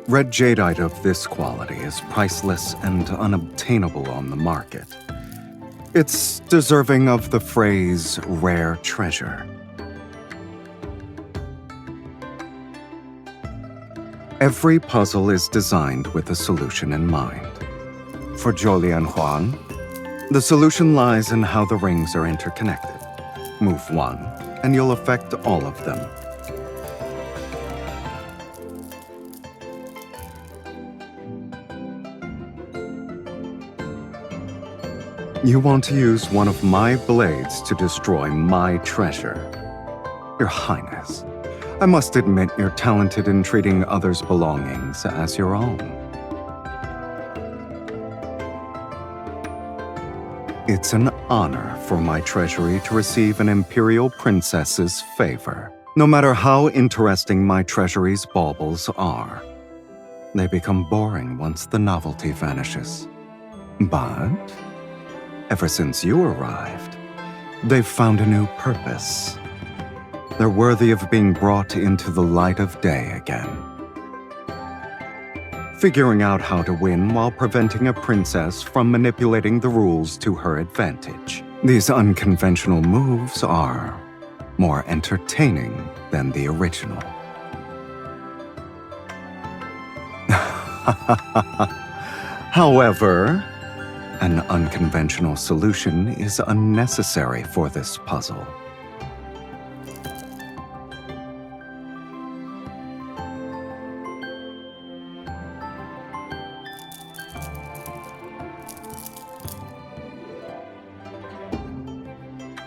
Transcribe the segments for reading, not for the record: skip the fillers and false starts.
Red jadeite of this quality is priceless and unobtainable on the market. It's deserving of the phrase rare treasure. Every puzzle is designed with a solution in mind. For Julian Juan, the solution lies in how the rings are interconnected. Move one, and you'll affect all of them. You want to use one of my blades to destroy my treasure. Your Highness, I must admit you're talented in treating others' belongings as your own. It's an honor for my treasury to receive an imperial princess's favor. No matter how interesting my treasury's baubles are, they become boring once the novelty vanishes. But ever since you arrived, they've found a new purpose. They're worthy of being brought into the light of day again. Figuring out how to win while preventing a princess from manipulating the rules to her advantage. These unconventional moves are more entertaining than the original. However, an unconventional solution is unnecessary for this puzzle.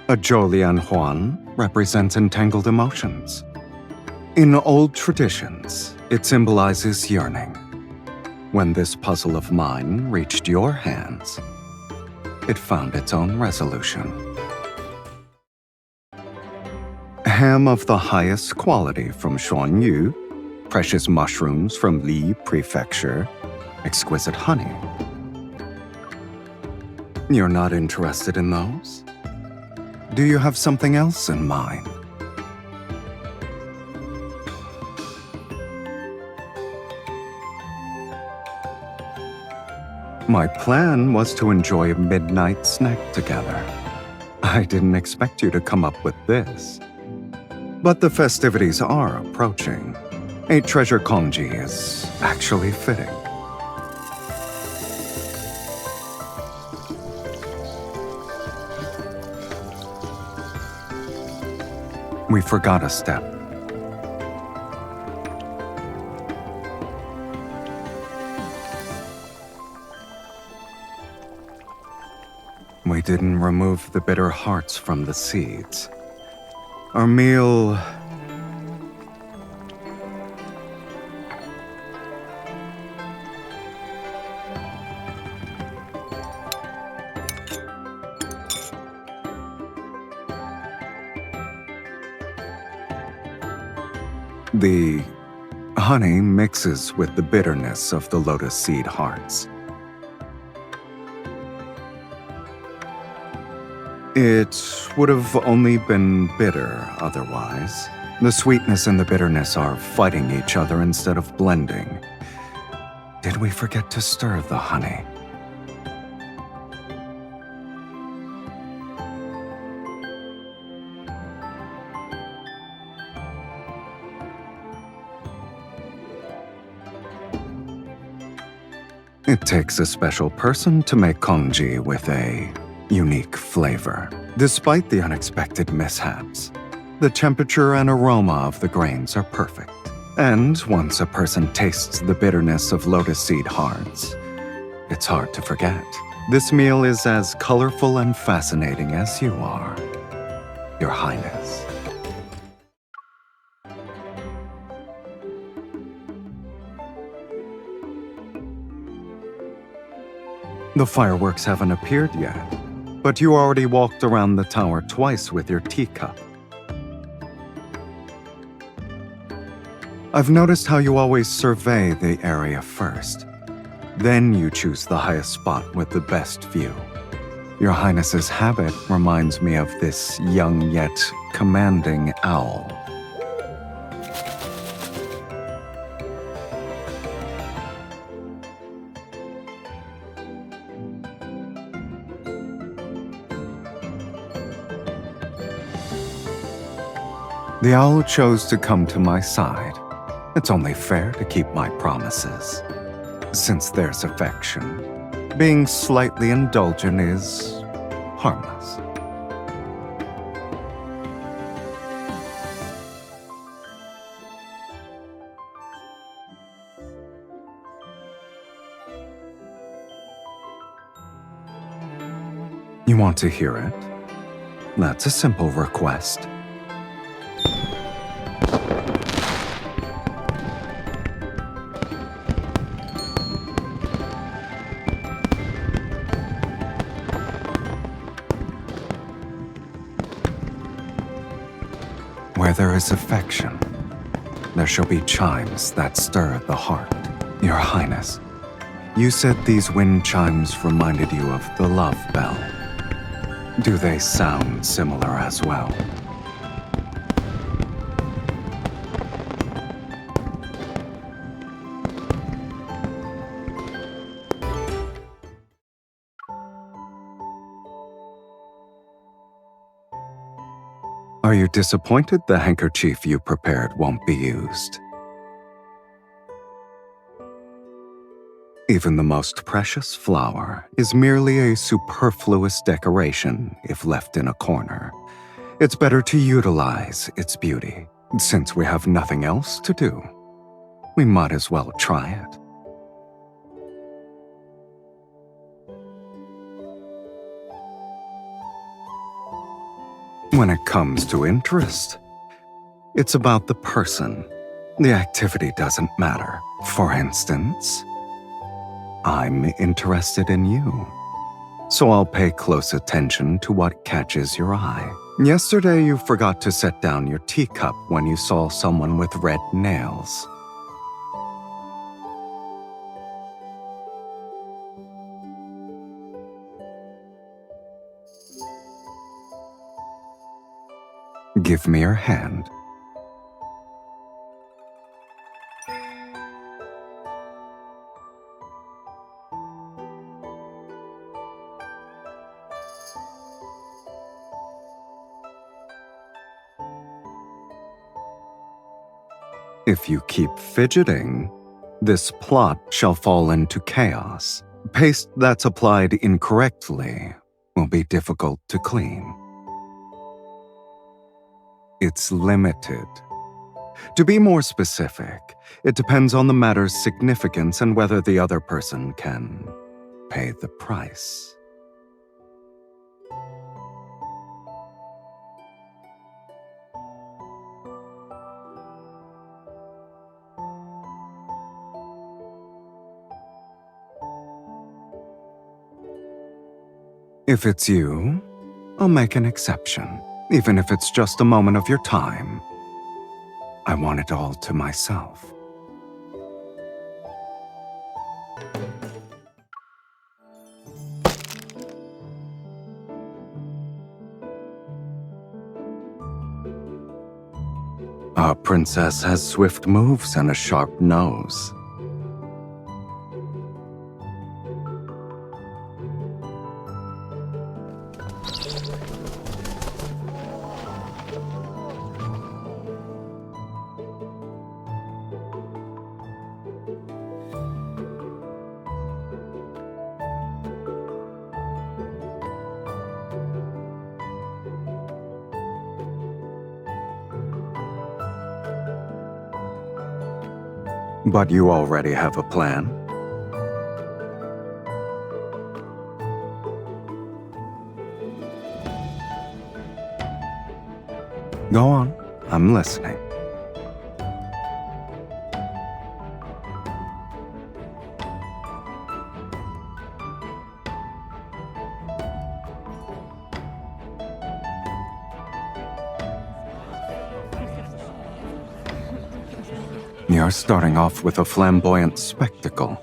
A Julian Juan represents entangled emotions. In old traditions, it symbolizes yearning. When this puzzle of mine reached your hands, it found its own resolution. Ham of the highest quality from Xuanyu, precious mushrooms from Li Prefecture, exquisite honey. You're not interested in those? Do you have something else in mind? My plan was to enjoy a midnight snack together. I didn't expect you to come up with this. But the festivities are approaching. A treasure congee is actually fitting. We forgot a step. We didn't remove the bitter hearts from the seeds. Our meal... The honey mixes with the bitterness of the lotus seed hearts. It would have only been bitter otherwise. The sweetness and the bitterness are fighting each other instead of blending. Did we forget to stir the honey? It takes a special person to make congee with a unique flavor. Despite the unexpected mishaps, the temperature and aroma of the grains are perfect. And once a person tastes the bitterness of lotus seed hearts, it's hard to forget. This meal is as colorful and fascinating as you are, Your Highness. The fireworks haven't appeared yet, but you already walked around the tower twice with your teacup. I've noticed how you always survey the area first. Then you choose the highest spot with the best view. Your Highness's habit reminds me of this young yet commanding owl. The owl chose to come to my side. It's only fair to keep my promises. Since there's affection, being slightly indulgent is harmless. You want to hear it? That's a simple request. Where there is affection, there shall be chimes that stir the heart. Your Highness, you said these wind chimes reminded you of the love bell. Do they sound similar as well? Are you disappointed the handkerchief you prepared won't be used? Even the most precious flower is merely a superfluous decoration if left in a corner. It's better to utilize its beauty. Since we have nothing else to do, we might as well try it. When it comes to interest, it's about the person. The activity doesn't matter. For instance, I'm interested in you, so I'll pay close attention to what catches your eye. Yesterday, you forgot to set down your teacup when you saw someone with red nails. Give me your hand. If you keep fidgeting, this plot shall fall into chaos. Paste that's applied incorrectly will be difficult to clean. It's limited. To be more specific, it depends on the matter's significance and whether the other person can pay the price. If it's you, I'll make an exception, even if it's just a moment of your time. I want it all to myself. A princess has swift moves and a sharp nose. But you already have a plan? Go on, I'm listening. You're starting off with a flamboyant spectacle.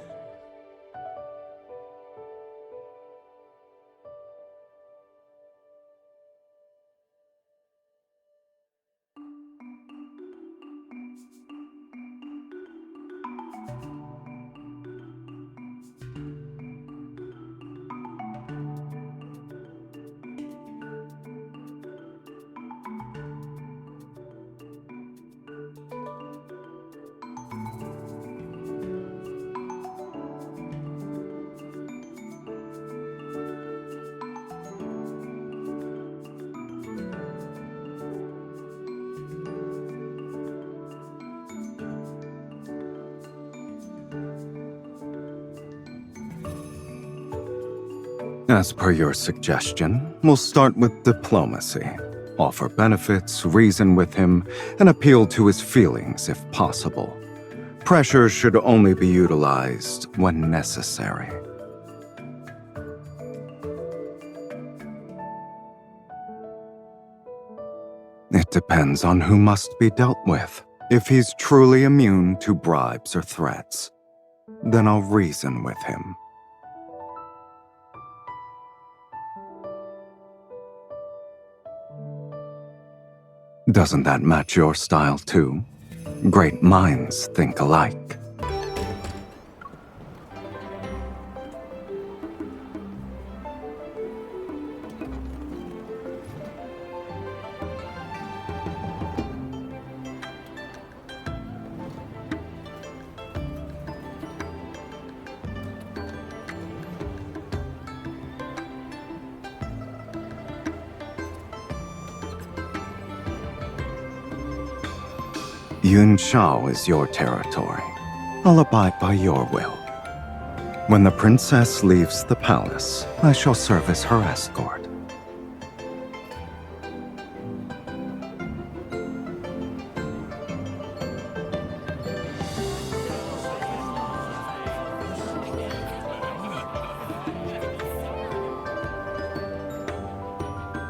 As per your suggestion, we'll start with diplomacy. Offer benefits, reason with him, and appeal to his feelings if possible. Pressure should only be utilized when necessary. It depends on who must be dealt with. If he's truly immune to bribes or threats, then I'll reason with him. Doesn't that match your style too? Great minds think alike. Yun Shao is your territory. I'll abide by your will. When the princess leaves the palace, I shall serve as her escort.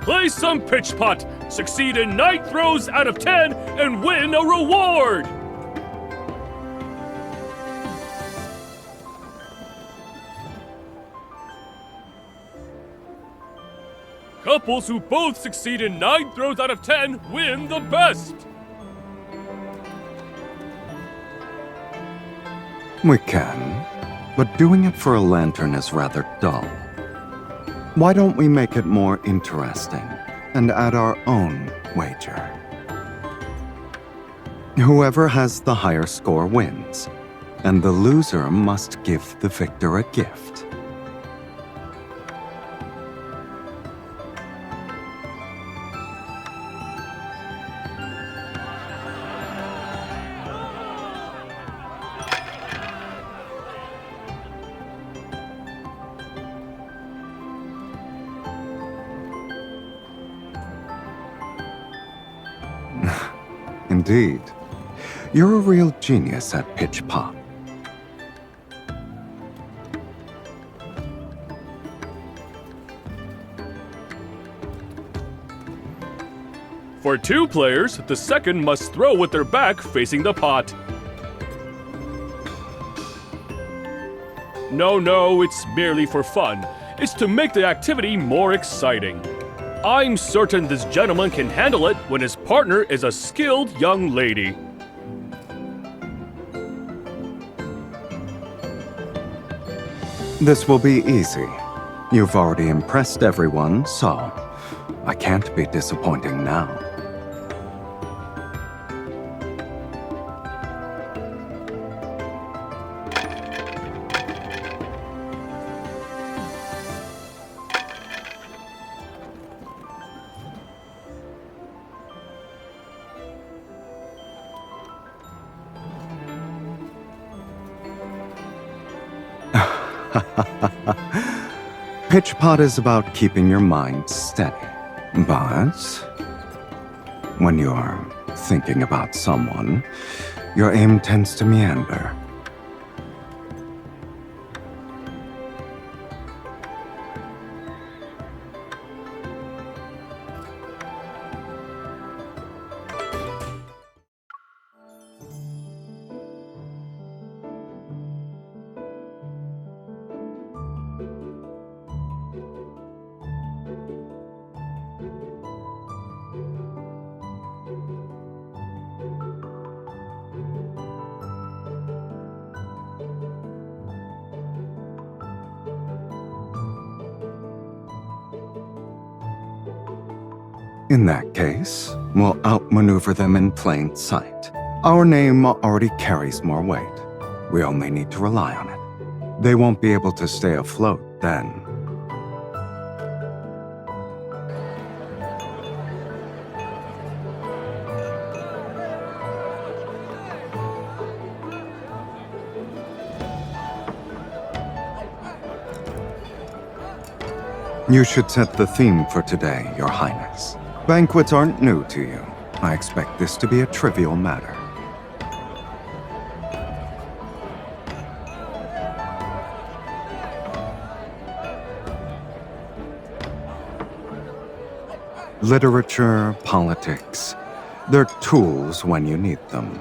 Play some pitch pot, succeed in 9 throws out of 10, and win a reward! Couples who both succeed in 9 throws out of 10 win the best! We can, but doing it for a lantern is rather dull. Why don't we make it more interesting and add our own wager? Whoever has the higher score wins, and the loser must give the victor a gift. Indeed. You're a real genius at pitch pop. For 2 players, the second must throw with their back facing the pot. No, it's merely for fun. It's to make the activity more exciting. I'm certain this gentleman can handle it when his partner is a skilled young lady. This will be easy. You've already impressed everyone, so I can't be disappointing now. Pitch pot is about keeping your mind steady. But when you're thinking about someone, your aim tends to meander. In that case, we'll outmaneuver them in plain sight. Our name already carries more weight. We only need to rely on it. They won't be able to stay afloat then. You should set the theme for today, Your Highness. Banquets aren't new to you. I expect this to be a trivial matter. Literature, politics, they're tools when you need them.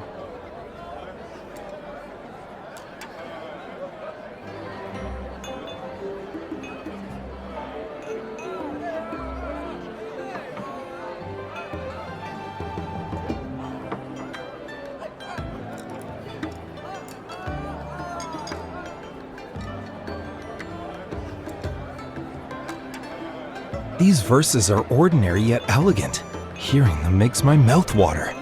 These verses are ordinary yet elegant. Hearing them makes my mouth water.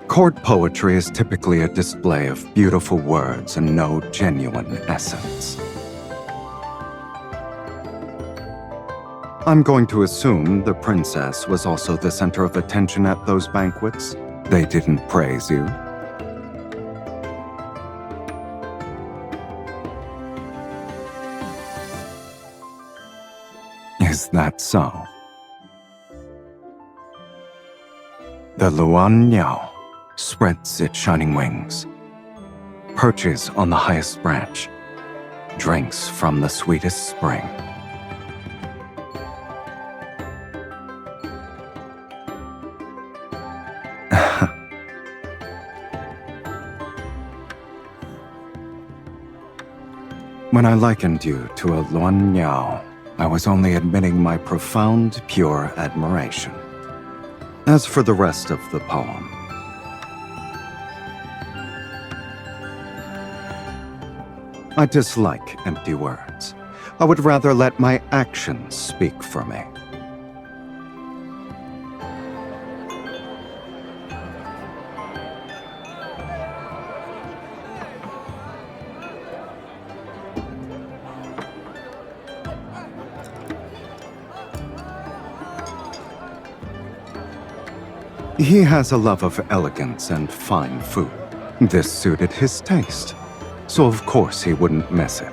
Court poetry is typically a display of beautiful words and no genuine essence. I'm going to assume the princess was also the center of attention at those banquets. They didn't praise you. Is that so? The Luan Niao spreads its shining wings, perches on the highest branch, drinks from the sweetest spring. When I likened you to a Luan Niao, I was only admitting my profound, pure admiration. As for the rest of the poem, I dislike empty words. I would rather let my actions speak for me. He has a love of elegance and fine food. This suited his taste, so of course he wouldn't miss it.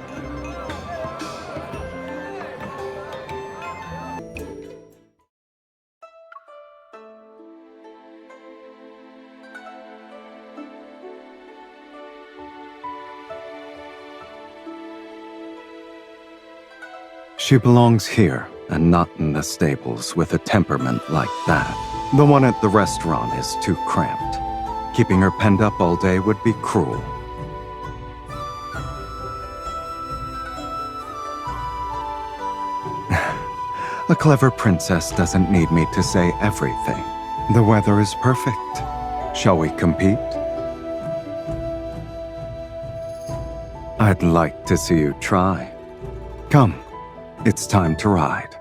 She belongs here and not in the stables with a temperament like that. The one at the restaurant is too cramped. Keeping her penned up all day would be cruel. A clever princess doesn't need me to say everything. The weather is perfect. Shall we compete? I'd like to see you try. Come, it's time to ride.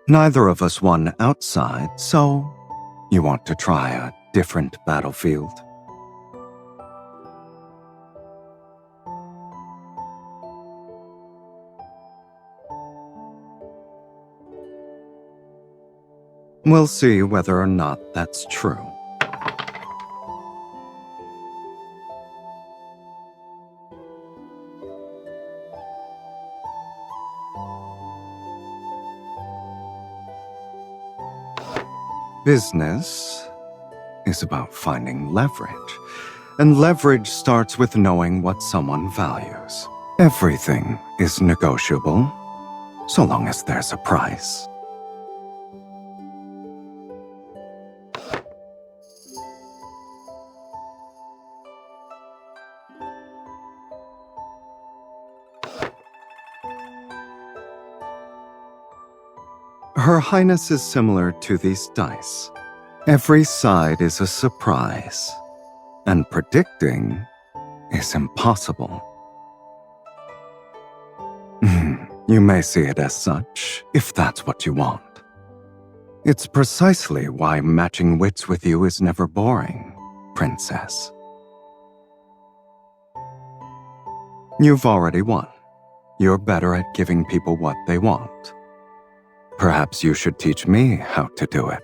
Neither of us won outside, so you want to try a different battlefield? We'll see whether or not that's true. Business is about finding leverage, and leverage starts with knowing what someone values. Everything is negotiable, so long as there's a price. Her Highness is similar to these dice. Every side is a surprise. and predicting is impossible. You may see it as such, if that's what you want. It's precisely why matching wits with you is never boring, Princess. You've already won. You're better at giving people what they want. Perhaps you should teach me how to do it.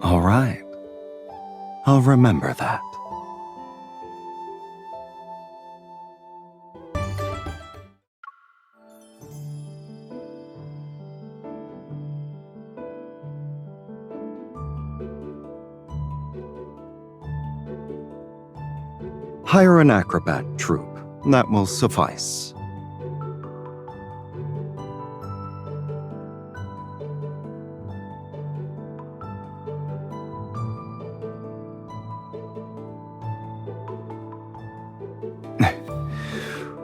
All right. I'll remember that. Hire an acrobat troupe. That will suffice.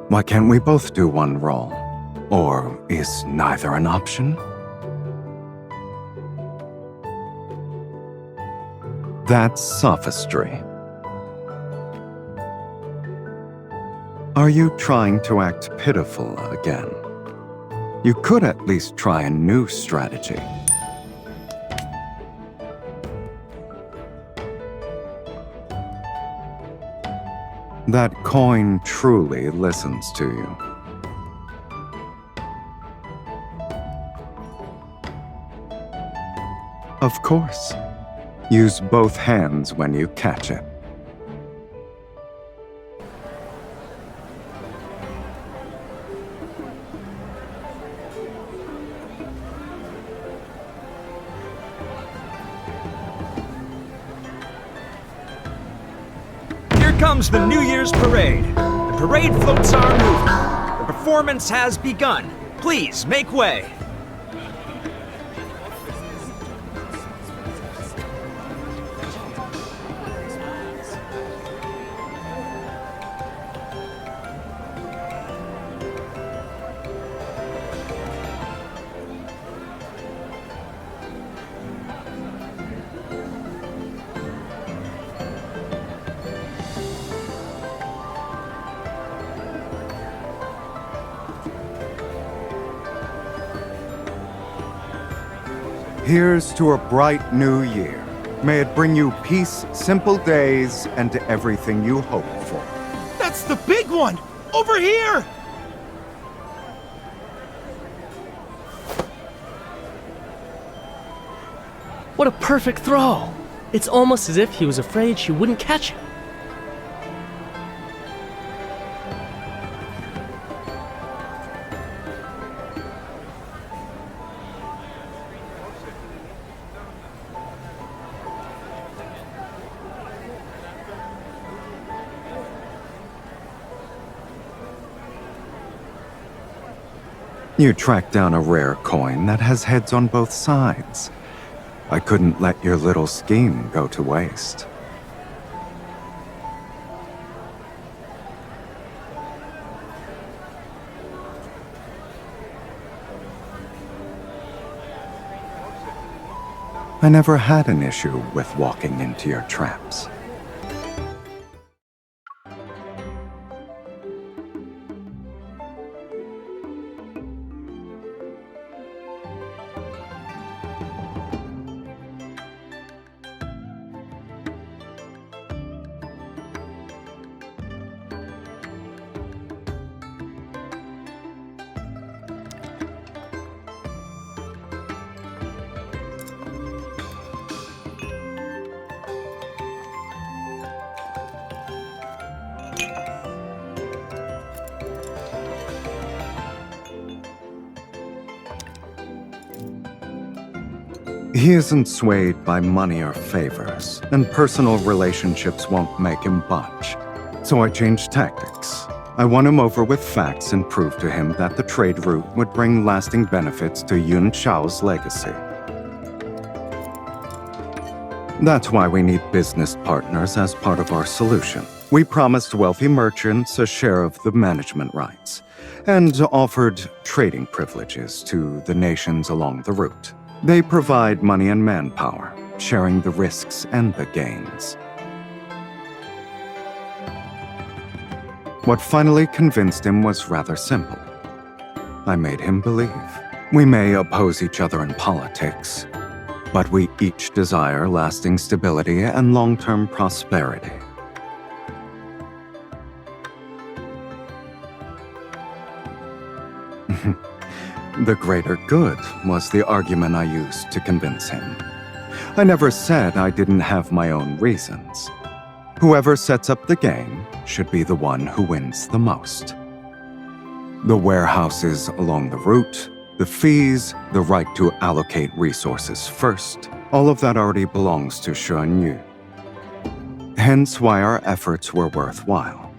Why can't we both do one role? Or is neither an option? That's sophistry. Are you trying to act pitiful again? You could at least try a new strategy. That coin truly listens to you. Of course. Use both hands when you catch it. Here comes the New Year's parade. The parade floats our movement. The performance has begun. Please make way. Here's to a bright new year. May it bring you peace, simple days, and everything you hope for. That's the big one! Over here! What a perfect throw! It's almost as if he was afraid she wouldn't catch it. You tracked down a rare coin that has heads on both sides. I couldn't let your little scheme go to waste. I never had an issue with walking into your traps. He isn't swayed by money or favors, and personal relationships won't make him budge. So I changed tactics. I won him over with facts and proved to him that the trade route would bring lasting benefits to Yun Shao's legacy. That's why we need business partners as part of our solution. We promised wealthy merchants a share of the management rights, and offered trading privileges to the nations along the route. They provide money and manpower, sharing the risks and the gains. What finally convinced him was rather simple. I made him believe. We may oppose each other in politics, but we each desire lasting stability and long-term prosperity. The greater good was the argument I used to convince him. I never said I didn't have my own reasons. Whoever sets up the game should be the one who wins the most. The warehouses along the route, the fees, the right to allocate resources first, all of that already belongs to Shen Yu. Hence why our efforts were worthwhile.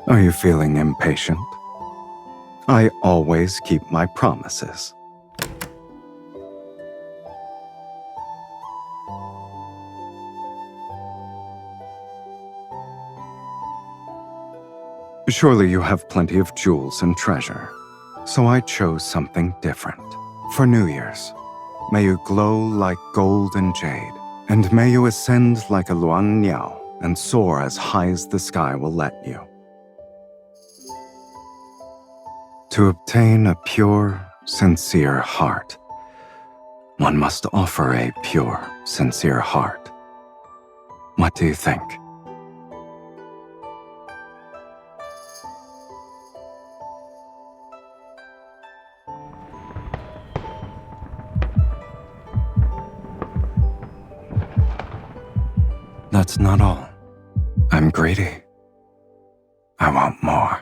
Are you feeling impatient? I always keep my promises. Surely you have plenty of jewels and treasure, so I chose something different. For New Year's, may you glow like gold and jade, and may you ascend like a Luan Niao and soar as high as the sky will let you. To obtain a pure, sincere heart, one must offer a pure, sincere heart. What do you think? That's not all. I'm greedy. I want more.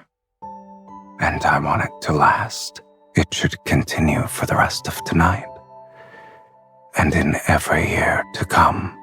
And I want it to last. It should continue for the rest of tonight, and in every year to come.